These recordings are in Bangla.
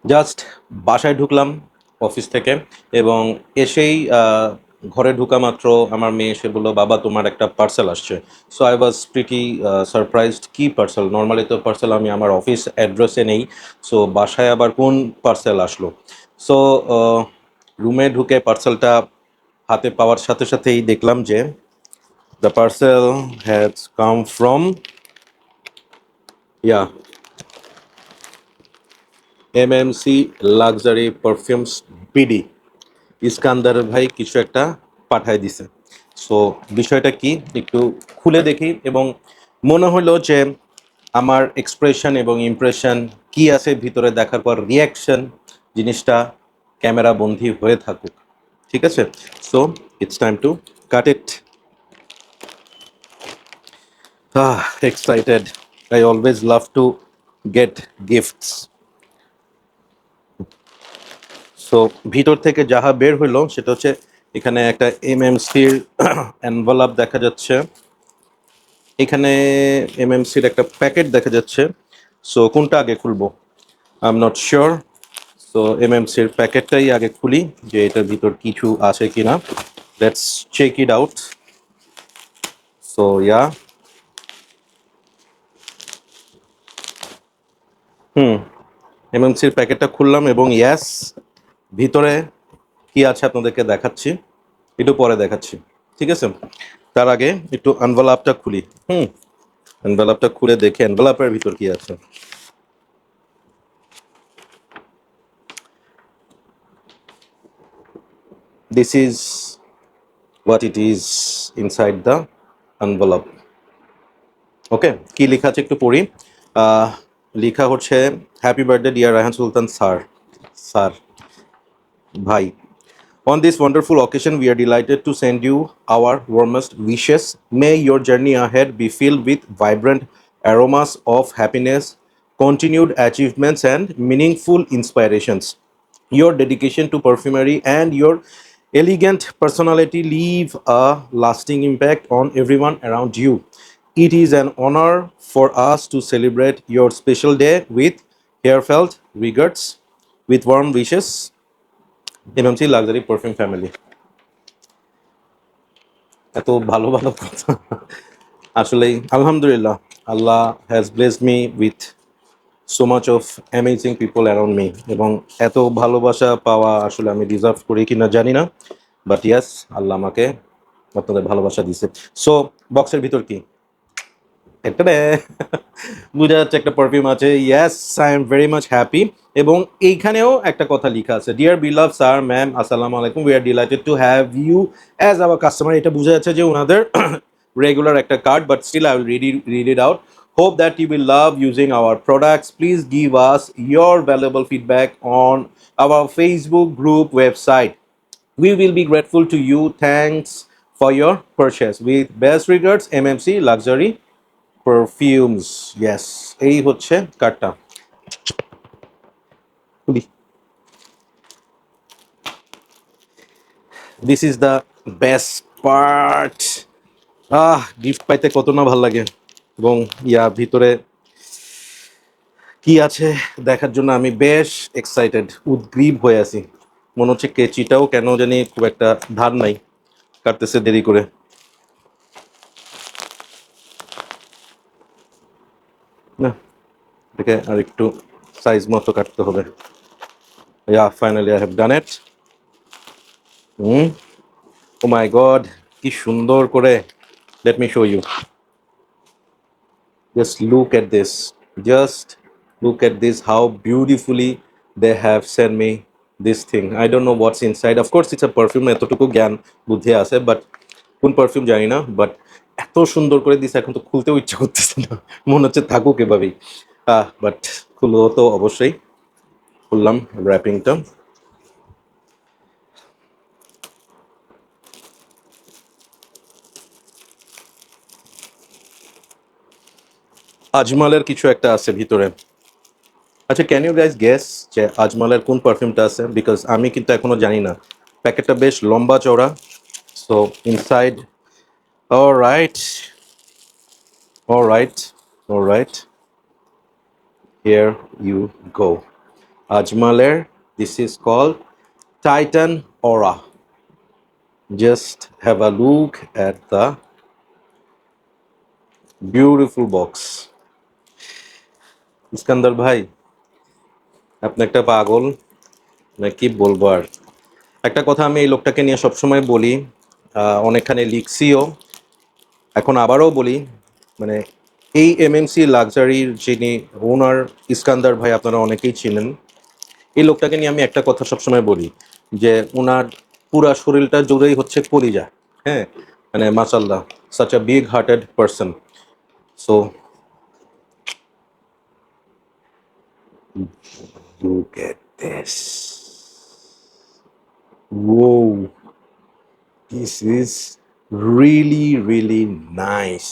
জাস্ট বাসায় ঢুকলাম অফিস থেকে, এবং এসেই ঘরে ঢুকা মাত্র আমার মেয়ে এসে বললো, বাবা তোমার একটা পার্সেল আসছে। So I was pretty surprised, কি পার্সেল? নর্মালি তো পার্সেল আমি আমার অফিস অ্যাড্রেসে নেই, সো বাসায় আবার কোন পার্সেল আসলো? সো রুমে ঢুকে পার্সেলটা হাতে পাওয়ার সাথে সাথেই দেখলাম যে the parcel has come from ইয়া MMC luxury perfumes BD. Iskandar ভাই কিছু একটা পাঠায় দিছে। সো বিষয়টা কি একটু খুলে দেখি, এবং মনে হলো যে আমার এক্সপ্রেশন এবং ইমপ্রেশন কি আছে ভিতরে দেখার পর রিয়াকশন জিনিসটা ক্যামেরা বন্দী হয়ে থাকুক। ঠিক আছে, so it's time to cut it. Excited, I always love to get gifts. So ভিতর থেকে যাহা বের হইলো সেটা হচ্ছে, এখানে একটা এমএমসির এনভেলপ দেখা যাচ্ছে, এখানে এমএমসির একটা প্যাকেট দেখা যাচ্ছে। সো কোনটা আগে খুলবো I am not sure. So এমএমসির প্যাকেটটাই আগে খুলি, যে এটার ভিতর কিছু আছে কিনা। Let's check it out. So yeah, এমএমসির প্যাকেটটা খুললাম, এবং ইয়াস, ভিতরে কি আছে আপনাদেরকে দেখাচ্ছি, একটু পরে দেখাচ্ছি। ঠিক আছে, তার আগে একটু এনভেলপটা খুলি। এনভেলপটা খুলে দেখে এনভেলপের ভিতর কি আছে। This is what it is inside the envelope. Okay, কি লেখা আছে একটু পড়ি। লেখা হচ্ছে, happy birthday dear Rayhan Sultan sir. Sir, ভাই, on this wonderful occasion, we are delighted to send you our warmest wishes. May your journey ahead be filled with vibrant aromas of happiness, continued achievements, and meaningful inspirations. Your dedication to perfumery and your elegant personality leave a lasting impact on everyone around you. It is an honor for us to celebrate your special day with heartfelt regards, with warm wishes, MMC luxury perfume family. এত ভালো ভালো কথা, আসলেই আলহামদুলিল্লাহ, Allah has blessed me with so much of amazing people around me, এবং এত ভালোবাসা পাওয়া আসলে আমি ডিজার্ভ করি কিনা জানি না, বাট ইয়াস, আল্লাহ আমাকে আপনাদের ভালোবাসা দিছে। সো বক্সের ভিতর কি, একটা বোঝা যাচ্ছে একটা পারফিউম আছে। Yes, I am very much happy. এবং এইখানেও একটা কথা লেখা আছে, ডিয়ার বিলাভ স্যার ম্যাম আসসালামু আলাইকুম, we are delighted to have you as our customer. এটা বোঝা যাচ্ছে যে ওনাদের রেগুলার একটা card, but still I will read it out. Hope that you will love using our products. Please give us your valuable feedback on our Facebook group website. We will be grateful to you. Thanks for your purchase. With best regards, MMC Luxury perfumes. Yes, এই হচ্ছে কার্ডটা। This is the best part. Gift পাইতে কত না ভাল লাগে, এবং ইয়া ভিতরে কি আছে দেখার জন্য আমি বেশ এক্সাইটেড, উদ্গ্রীব হয়ে আছি। মনে হচ্ছে কেচিটাও কেন জানি খুব একটা ধার নাই, কাটতেছে দেরি করে। না, এটাকে আর একটু সাইজ মতো কাটতে হবে। Yeah, finally I have done it. Oh my god, কি সুন্দর করে, let me show you. Just look at this. Just look at this. How beautifully they have sent me this thing. I don't know what's inside. Of course, it's a perfume. এতটুকু জ্ঞান বুদ্ধি আছে, বাট কোন পারফিউম জানি না। বাট এত সুন্দর করে দিছে, এখন তো খুলতেও ইচ্ছা করতেছে না, মনে হচ্ছে থাকুক এভাবেই। বাট খুলবো তো অবশ্যই। খুললাম র্যাপিংটা। আজমালের কিছু একটা আছে ভিতরে। আচ্ছা, ক্যান ইউ গাইজ গেস যে আজমালের কোন পারফিউমটা আছে? বিকজ আমি কিন্তু এখনো জানি না। প্যাকেটটা বেশ লম্বা চওড়া। So inside, alright, alright, alright, here you go. Ajmaler. This is called Titan Aura. Just have a look at the beautiful box. Iskandar ভাই, আপনি একটা পাগল, না কি বলবো আর। একটা কথা আমি এই লোকটাকে নিয়ে সবসময় বলি, অনেকখানে লিখছিও, এখন আবারও বলি, মানে এই এমএমসি লাক্সারির যিনি ওনার ইস্কান্দার ভাই, আপনারা অনেকেই চিনেন। এই লোকটাকে নিয়ে আমি একটা কথা সবসময় বলি যে ওনার পুরা শরীরটা জুড়েই হচ্ছে কলিজা। হ্যাঁ, মানে মাশাল্লাহ, such a big hearted person. So look at this. Whoa, this is really, really nice.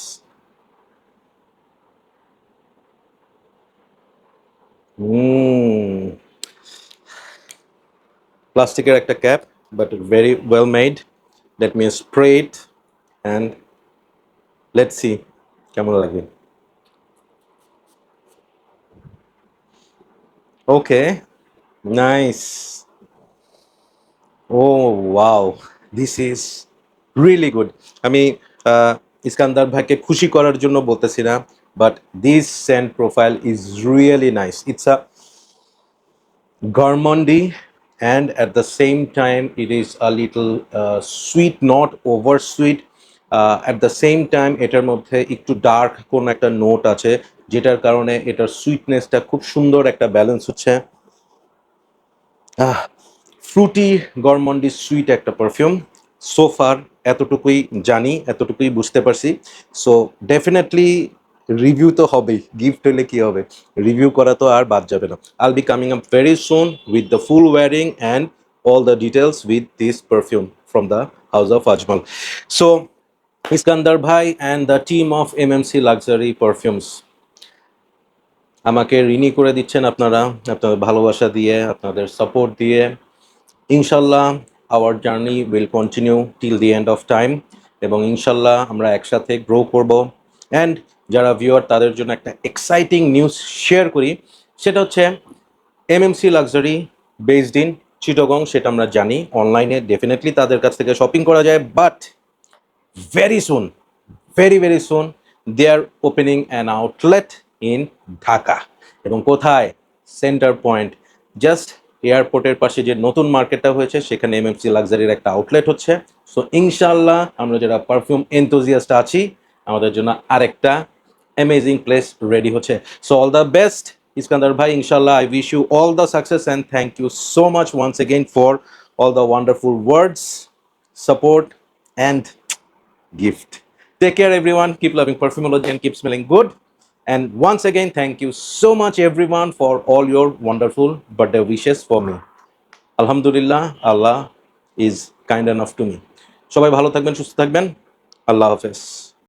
Plastic একটা cap, but very well made. Let me spray it and let's see কেমন লাগে। Okay, nice. Oh wow, this is really good. আমি ইস্কান্দার ভাইকে খুশি করার জন্য বলতেছি না, but this scent profile is really nice. It's a gourmandy, and at the same time it is a little sweet, not over sweet. At the same time এটার মধ্যে একটু ডার্ক কোন একটা নোট আছে, যেটার কারণে এটার সুইটনেসটা খুব সুন্দর একটা ব্যালেন্স হচ্ছে। ফ্রুটি গরমন্ডি সুইট একটা পারফিউম। সো ফার এতটুকুই জানি, এতটুকুই বুঝতে পারছি। সো ডেফিনেটলি রিভিউ তো হবেই, গিফট হলে কি হবে, রিভিউ করা তো আর বাদ যাবে না। I'll be coming up very soon with the full wiring and all the details with this perfume from the house of Ajmal. So Iskandar Bhai and the team of MMC Luxury Perfumes আমাকে ঋণী করে দিচ্ছেন আপনারা, আপনাদের ভালোবাসা দিয়ে, আপনাদের সাপোর্ট দিয়ে। ইনশাল্লাহ hour journey will continue till the end of time, এবং ইনশাল্লাহ আমরা একসাথে গ্রো করব। অ্যান্ড যারা ভিউয়ার, তাদের জন্য একটা এক্সাইটিং নিউজ শেয়ার করি, সেটা হচ্ছে MMC luxury based in Chittagong, সেটা আমরা জানি। অনলাইনে ডেফিনেটলি তাদের কাছ থেকে শপিং করা যায়, but very soon, very very soon, they are opening an outlet in Dhaka. এবং কোথায়? সেন্টার পয়েন্ট, জাস্ট এয়ারপোর্টের পাশে যে নতুন মার্কেটটা হয়েছে, সেখানে এমএমসি লাক্সারির একটা আউটলেট হচ্ছে। সো ইনশাল্লাহ আমরা যারা পারফিউম এনথুজিয়াস্ট আছি, আমাদের জন্য আরেকটা অ্যামেজিং প্লেস রেডি হচ্ছে। So all the best Iskandar ভাই, ইনশাল্লাহ I wish you all the success and thank you so much once again for all the wonderful words, support and gift. Take care, everyone. Keep loving perfumology and keep smelling good. And once again, thank you so much, everyone, for all your wonderful birthday wishes for me. Alhamdulillah, Allah is kind enough to me. সবাই ভালো থাকবেন, সুস্থ থাকবেন। আল্লাহ হাফেজ।